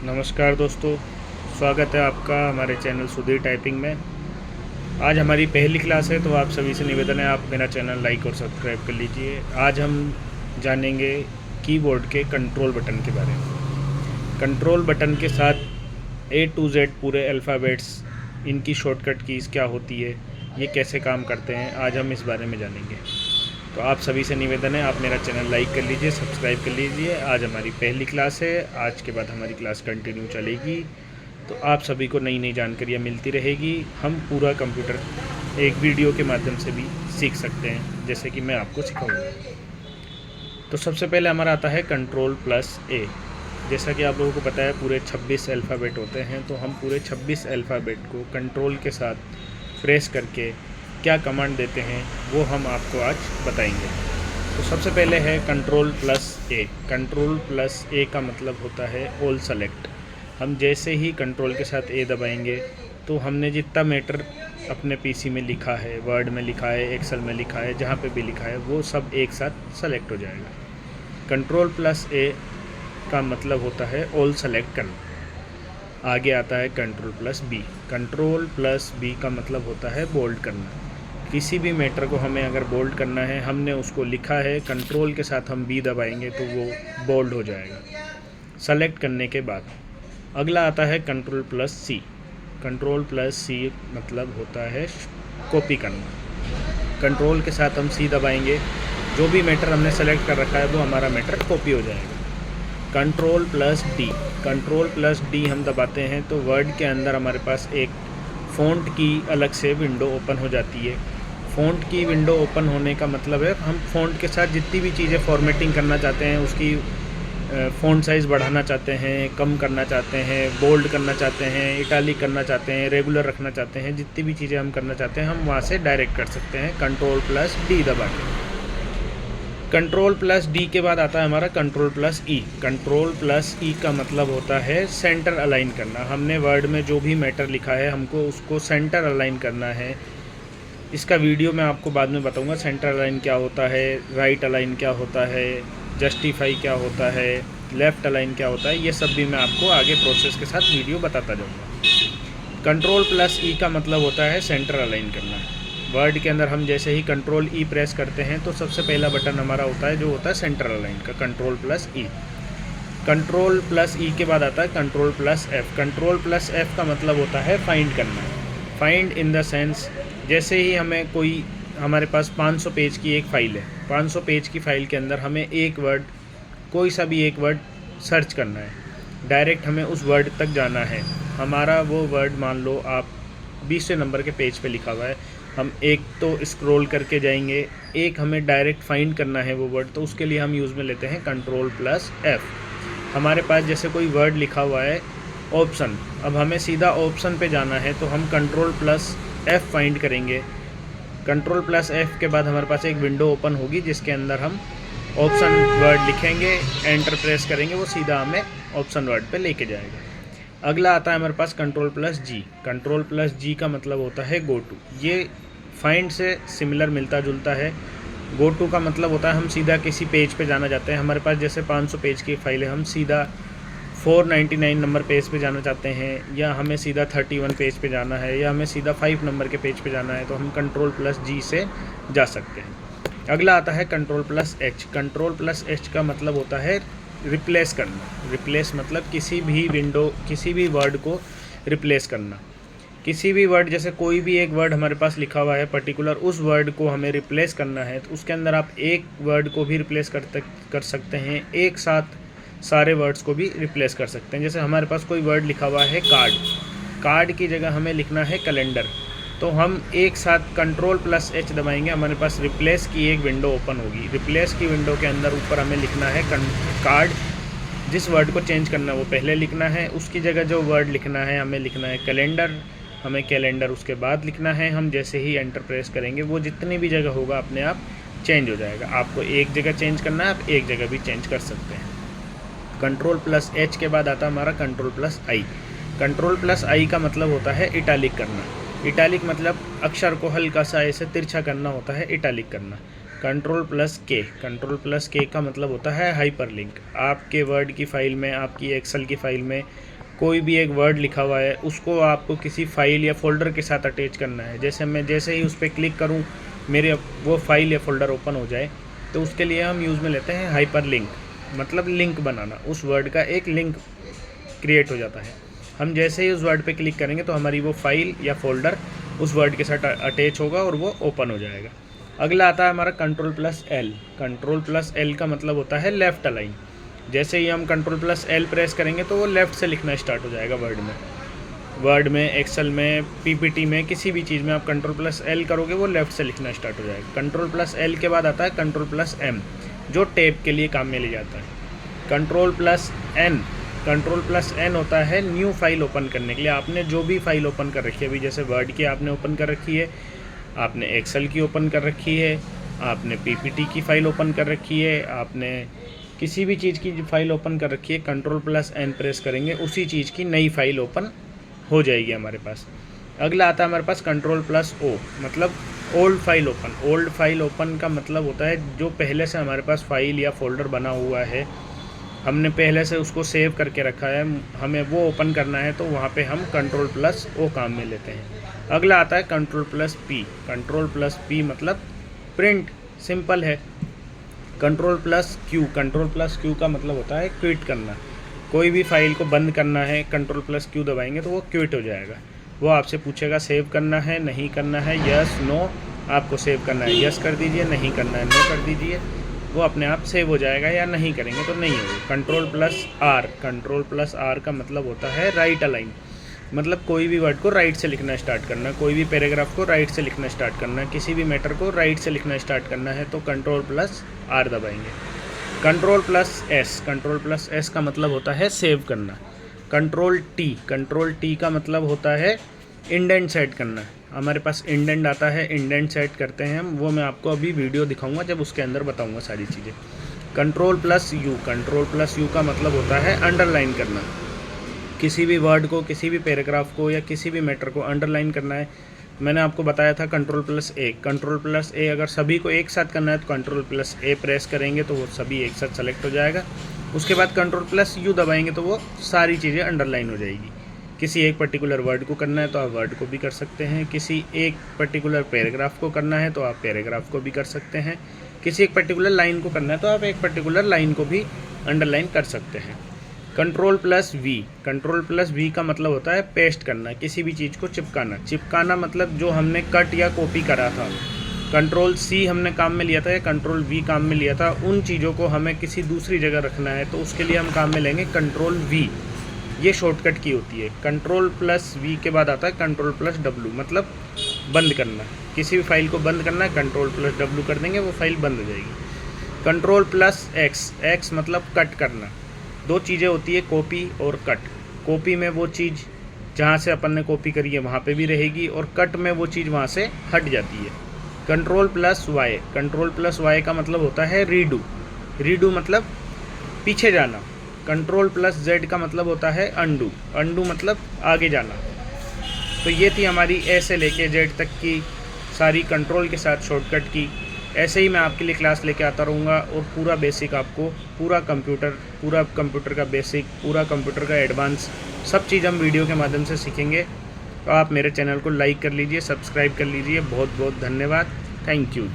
नमस्कार दोस्तों, स्वागत है आपका हमारे चैनल सुधीर टाइपिंग में। आज हमारी पहली क्लास है तो आप सभी से निवेदन है आप मेरा चैनल लाइक और सब्सक्राइब कर लीजिए। आज हम जानेंगे कीबोर्ड के कंट्रोल बटन के बारे में। कंट्रोल बटन के साथ ए टू जेड पूरे अल्फ़ाबेट्स, इनकी शॉर्टकट कीज़ क्या होती है, ये कैसे काम करते हैं, आज हम इस बारे में जानेंगे। तो आप सभी से निवेदन है आप मेरा चैनल लाइक कर लीजिए, सब्सक्राइब कर लीजिए। आज हमारी पहली क्लास है, आज के बाद हमारी क्लास कंटिन्यू चलेगी, तो आप सभी को नई नई जानकारियाँ मिलती रहेगी। हम पूरा कंप्यूटर एक वीडियो के माध्यम से भी सीख सकते हैं, जैसे कि मैं आपको सिखाऊंगा। तो सबसे पहले हमारा आता है कंट्रोल प्लस ए। जैसा कि आप लोगों को पता है पूरे 26 अल्फ़ाबेट होते हैं, तो हम पूरे 26 अल्फ़ाबेट को कंट्रोल के साथ प्रेस करके क्या कमांड देते हैं वो हम आपको आज बताएंगे। तो सबसे पहले है कंट्रोल प्लस ए। कंट्रोल प्लस ए का मतलब होता है ऑल सेलेक्ट। हम जैसे ही कंट्रोल के साथ ए दबाएंगे तो हमने जितना मैटर अपने पीसी में लिखा है, वर्ड में लिखा है, एक्सेल में लिखा है, जहाँ पे भी लिखा है वो सब एक साथ सेलेक्ट हो जाएगा। कंट्रोल प्लस ए का मतलब होता है ऑल सेलेक्ट करना। आगे आता है control plus B. Control plus B का मतलब होता है बोल्ड करना। किसी भी मैटर को हमें अगर बोल्ड करना है, हमने उसको लिखा है, कंट्रोल के साथ हम बी दबाएंगे तो वो बोल्ड हो जाएगा सेलेक्ट करने के बाद। अगला आता है कंट्रोल प्लस सी। कंट्रोल प्लस सी मतलब होता है कॉपी करना। कंट्रोल के साथ हम सी दबाएंगे, जो भी मैटर हमने सेलेक्ट कर रखा है वो हमारा मैटर कॉपी हो जाएगा। Control plus D. Control plus D हम दबाते हैं तो वर्ड के अंदर हमारे पास एक फ़ॉन्ट की अलग से विंडो ओपन हो जाती है। फ़ॉन्ट की विंडो ओपन होने का मतलब है हम फ़ॉन्ट के साथ जितनी भी चीज़ें फॉर्मेटिंग करना चाहते हैं, उसकी फ़ॉन्ट साइज़ बढ़ाना चाहते हैं, कम करना चाहते हैं, बोल्ड करना चाहते हैं, इटैलिक करना चाहते हैं, रेगुलर रखना चाहते हैं, जितनी भी चीज़ें हम करना चाहते हैं हम वहाँ से डायरेक्ट कर सकते हैं कंट्रोल प्लस डी दबा के। कंट्रोल प्लस डी के बाद आता है हमारा कंट्रोल प्लस ई। कंट्रोल प्लस ई का मतलब होता है सेंटर अलाइन करना। हमने वर्ड में जो भी मैटर लिखा है हमको उसको सेंटर अलाइन करना है। इसका वीडियो मैं आपको बाद में बताऊंगा, सेंटर अलाइन क्या होता है, राइट अलाइन क्या होता है, जस्टिफाई क्या होता है, लेफ़्ट अलाइन क्या होता है, ये सब भी मैं आपको आगे प्रोसेस के साथ वीडियो बताता जाऊँगा। कंट्रोल प्लस ई का मतलब होता है सेंटर अलाइन करना। वर्ड के अंदर हम जैसे ही कंट्रोल ई प्रेस करते हैं तो सबसे पहला बटन हमारा होता है जो होता है सेंटर अलाइन का, कंट्रोल प्लस ई। कंट्रोल प्लस ई के बाद आता है control plus F. Control plus F का मतलब होता है फाइंड करना। फाइंड इन द सेंस, जैसे ही हमें कोई, हमारे पास 500 पेज की एक फ़ाइल है, 500 पेज की फ़ाइल के अंदर हमें एक वर्ड, कोई सा भी एक वर्ड सर्च करना है, डायरेक्ट हमें उस वर्ड तक जाना है। हमारा वो वर्ड मान लो आप 20वें नंबर के पेज पे लिखा हुआ है, हम एक तो स्क्रॉल करके जाएंगे, एक हमें डायरेक्ट फाइंड करना है वो वर्ड, तो उसके लिए हम यूज़ में लेते हैं कंट्रोल प्लस एफ़। हमारे पास जैसे कोई वर्ड लिखा हुआ है ऑप्शन, अब हमें सीधा ऑप्शन पे जाना है तो हम कंट्रोल प्लस एफ़ फाइंड करेंगे। कंट्रोल प्लस एफ़ के बाद हमारे पास एक विंडो ओपन होगी जिसके अंदर हम ऑप्शन वर्ड लिखेंगे, एंटर प्रेस करेंगे, वो सीधा हमें ऑप्शन वर्ड पे लेके जाएगा। अगला आता है हमारे पास कंट्रोल प्लस जी। कंट्रोल प्लस जी का मतलब होता है गो टू। ये फाइंड से सिमिलर मिलता जुलता है। गो टू का मतलब होता है हम सीधा किसी पेज पे जाना चाहते हैं। हमारे पास जैसे 500 पेज की फाइल है, हम सीधा 499 नंबर पेज पे जाना चाहते हैं, या हमें सीधा 31 पेज पे जाना है, या हमें सीधा 5 नंबर के पेज पे जाना है, तो हम कंट्रोल प्लस जी से जा सकते हैं। अगला आता है control plus H. Control plus H का मतलब होता है रिप्लेस करना। रिप्लेस मतलब किसी भी विंडो, किसी भी वर्ड को रिप्लेस करना। किसी भी वर्ड, जैसे कोई भी एक वर्ड हमारे पास लिखा हुआ है पर्टिकुलर, उस वर्ड को हमें रिप्लेस करना है तो उसके अंदर आप एक वर्ड को भी रिप्लेस कर सकते हैं, एक साथ सारे वर्ड्स को भी रिप्लेस कर सकते हैं। जैसे हमारे पास कोई वर्ड लिखा हुआ है कार्ड, कार्ड की जगह हमें लिखना है कैलेंडर, तो हम एक साथ कंट्रोल प्लस एच दबाएंगे, हमारे पास रिप्लेस की एक विंडो ओपन होगी। रिप्लेस की विंडो के अंदर ऊपर हमें लिखना है कार्ड, जिस वर्ड को चेंज करना है वो पहले लिखना है, उसकी जगह जो वर्ड लिखना है हमें लिखना है कैलेंडर, हमें कैलेंडर उसके बाद लिखना है। हम जैसे ही एंटर प्रेस करेंगे वो जितनी भी जगह होगा अपने आप चेंज हो जाएगा। आपको एक जगह चेंज करना है, आप एक जगह भी चेंज कर सकते हैं। कंट्रोल प्लस एच के बाद आता है हमारा कंट्रोल प्लस आई। कंट्रोल प्लस आई का मतलब होता है इटैलिक करना। इटैलिक मतलब अक्षर को हल्का सा ऐसे तिरछा करना होता है, इटैलिक करना। कंट्रोल प्लस के, कंट्रोल प्लस के का मतलब होता है हाइपरलिंक। आपके वर्ड की फ़ाइल में, आपकी एक्सेल की फ़ाइल में कोई भी एक वर्ड लिखा हुआ है, उसको आपको किसी फ़ाइल या फ़ोल्डर के साथ अटैच करना है। जैसे ही उस पर क्लिक करूँ मेरे वो फ़ाइल या फ़ोल्डर ओपन हो जाए, तो उसके लिए हम यूज़ में लेते हैं हाइपरलिंक, मतलब लिंक बनाना। उस वर्ड का एक लिंक क्रिएट हो जाता है। हम जैसे ही उस वर्ड पे क्लिक करेंगे तो हमारी वो फाइल या फोल्डर उस वर्ड के साथ अटैच होगा और वो ओपन हो जाएगा। अगला आता है हमारा control plus L. Control plus L का मतलब होता है लेफ़्ट अलाइन। जैसे ही हम कंट्रोल प्लस एल प्रेस करेंगे तो वो लेफ़्ट से लिखना स्टार्ट हो जाएगा वर्ड में, एक्सेल में, पीपीटी में, किसी भी चीज़ में आप कंट्रोल प्लस एल करोगे वो लेफ़्ट से लिखना स्टार्ट हो जाएगा। कंट्रोल प्लस एल के बाद आता है कंट्रोल प्लस एम, जो टैब के लिए काम में ले जाता है। Control plus N, control plus N होता है न्यू फाइल ओपन करने के लिए। आपने जो भी फाइल ओपन कर रखी है, अभी जैसे वर्ड की आपने ओपन कर रखी है, आपने एक्सेल की ओपन कर रखी है, आपने पीपीटी की फ़ाइल ओपन कर रखी है, आपने किसी भी चीज़ की फ़ाइल ओपन कर रखी है, कंट्रोल प्लस एन प्रेस करेंगे उसी चीज़ की नई फाइल ओपन हो जाएगी हमारे पास। अगला आता है हमारे पास कंट्रोल प्लस ओ, मतलब old file open. Old file open का मतलब होता है जो पहले से हमारे पास फाइल या फोल्डर बना हुआ है, हमने पहले से उसको सेव करके रखा है, हमें वो ओपन करना है, तो वहाँ पे हम कंट्रोल प्लस ओ काम में लेते हैं। अगला आता है control plus P. Control plus P मतलब प्रिंट, सिंपल है। Control plus Q, control plus Q का मतलब होता है क्विट करना। कोई भी फाइल को बंद करना है, कंट्रोल प्लस क्यू दबाएंगे तो वो क्विट हो जाएगा। वो आपसे पूछेगा सेव करना है, नहीं करना है, यस नो। आपको सेव करना है यस कर दीजिए, नहीं करना है नो कर दीजिए, वो अपने आप सेव हो जाएगा, या नहीं करेंगे तो नहीं होगा। Control plus R, control plus R का मतलब होता है राइट अलाइन, मतलब कोई भी वर्ड को राइट से लिखना स्टार्ट करना, कोई भी पैराग्राफ को राइट से लिखना स्टार्ट करना, किसी भी मैटर को राइट से लिखना स्टार्ट करना है तो कंट्रोल प्लस आर दबाएंगे। Control plus S, control plus S का मतलब होता है सेव करना। कंट्रोल टी, कंट्रोल टी का मतलब होता है इंडेंट सेट करना। हमारे पास इंडेंट आता है, इंडेंट सेट करते हैं हम, वो मैं आपको अभी वीडियो दिखाऊंगा जब उसके अंदर बताऊंगा सारी चीज़ें। Control plus you, control plus you का मतलब होता है अंडरलाइन करना। किसी भी वर्ड को, किसी भी पैराग्राफ को या किसी भी मैटर को अंडरलाइन करना है। मैंने आपको बताया था कंट्रोल प्लस ए। कंट्रोल प्लस ए अगर सभी को एक साथ करना है तो कंट्रोल प्लस ए प्रेस करेंगे तो वो सभी एक साथ सेलेक्ट हो जाएगा। उसके बाद कंट्रोल प्लस यू दबाएंगे तो वो सारी चीज़ें अंडरलाइन हो जाएगी। किसी एक पर्टिकुलर वर्ड को करना है तो आप वर्ड को भी कर सकते हैं, किसी एक पर्टिकुलर पैराग्राफ को करना है तो आप पैराग्राफ को भी कर सकते हैं, किसी एक पर्टिकुलर लाइन को करना है तो आप एक पर्टिकुलर लाइन को भी अंडरलाइन कर सकते हैं। Control plus V, control plus V का मतलब होता है पेस्ट करना, किसी भी चीज़ को चिपकाना। चिपकाना मतलब जो हमने कट या कॉपी करा था, कंट्रोल सी हमने काम में लिया था या कंट्रोल वी काम में लिया था, उन चीज़ों को हमें किसी दूसरी जगह रखना है तो उसके लिए हम काम में लेंगे कंट्रोल वी। ये शॉर्टकट की होती है। कंट्रोल प्लस वी के बाद आता है कंट्रोल प्लस डब्लू, मतलब बंद करना। किसी भी फाइल को बंद करना है, कंट्रोल प्लस डब्लू कर देंगे वो फाइल बंद हो जाएगी। कंट्रोल प्लस एक्स, एक्स मतलब कट करना। दो चीज़ें होती है, कॉपी और कट। कॉपी में वो चीज़ जहाँ से अपन ने कॉपी करी है वहाँ पे भी रहेगी, और कट में वो चीज़ वहाँ से हट जाती है। Control plus Y, control plus Y का मतलब होता है रीडू। रीडू मतलब पीछे जाना। कंट्रोल प्लस जेड का मतलब होता है अंडू। अंडू मतलब आगे जाना। तो ये थी हमारी ए से लेके जेड तक की सारी कंट्रोल के साथ शॉर्टकट की। ऐसे ही मैं आपके लिए क्लास लेके आता रहूँगा और पूरा बेसिक आपको, पूरा कंप्यूटर का बेसिक, पूरा कंप्यूटर का एडवांस, सब चीज़ हम वीडियो के माध्यम से सीखेंगे। तो आप मेरे चैनल को लाइक कर लीजिए, सब्सक्राइब कर लीजिए। बहुत बहुत धन्यवाद, थैंक यू।